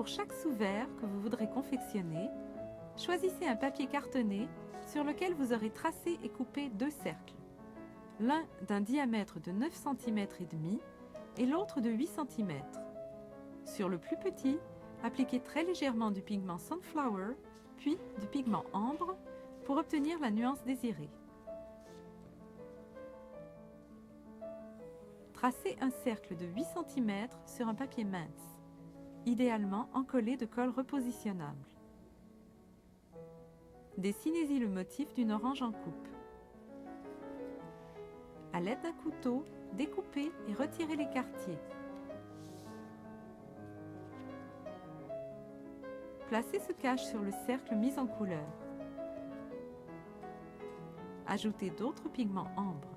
Pour chaque sous-verre que vous voudrez confectionner, choisissez un papier cartonné sur lequel vous aurez tracé et coupé 2 cercles, l'un d'un diamètre de 9 cm et demi et l'autre de 8 cm. Sur le plus petit, appliquez très légèrement du pigment Sunflower, puis du pigment ambre pour obtenir la nuance désirée. Tracez un cercle de 8 cm sur un papier mince, idéalement encollé de colle repositionnable. Dessinez-y le motif d'une orange en coupe. À l'aide d'un couteau, découpez et retirez les quartiers. Placez ce cache sur le cercle mis en couleur. Ajoutez d'autres pigments ambre.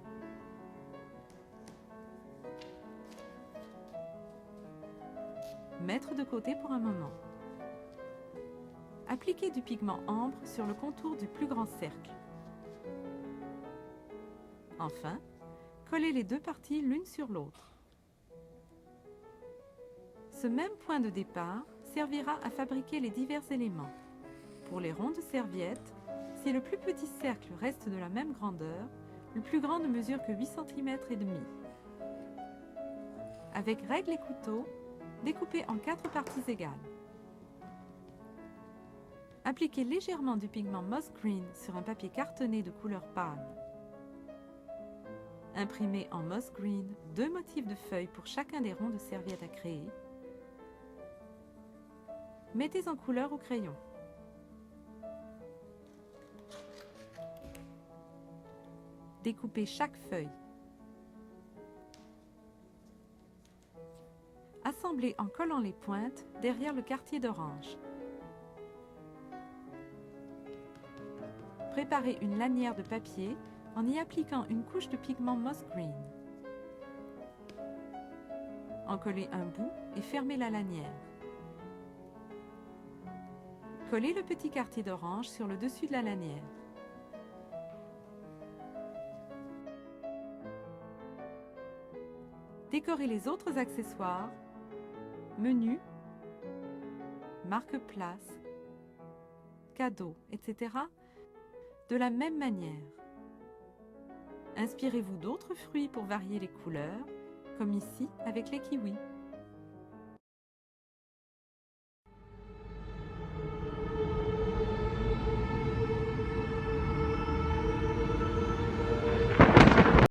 Mettre de côté pour un moment. Appliquez du pigment ambre sur le contour du plus grand cercle. Enfin, collez les 2 parties l'une sur l'autre. Ce même point de départ servira à fabriquer les divers éléments. Pour les ronds de serviette, si le plus petit cercle reste de la même grandeur, le plus grand ne mesure que 8 cm et demi. Avec règle et couteau, découpez en 4 parties égales. Appliquez légèrement du pigment Moss Green sur un papier cartonné de couleur pâle. Imprimez en Moss Green 2 motifs de feuilles pour chacun des ronds de serviette à créer. Mettez en couleur au crayon. Découpez chaque feuille. Assemblez en collant les pointes derrière le quartier d'orange. Préparez une lanière de papier en y appliquant une couche de pigment Moss Green. Encollez un bout et fermez la lanière. Collez le petit quartier d'orange sur le dessus de la lanière. Décorez les autres accessoires, menus, marque-place, cadeaux, etc. de la même manière. Inspirez-vous d'autres fruits pour varier les couleurs, comme ici avec les kiwis.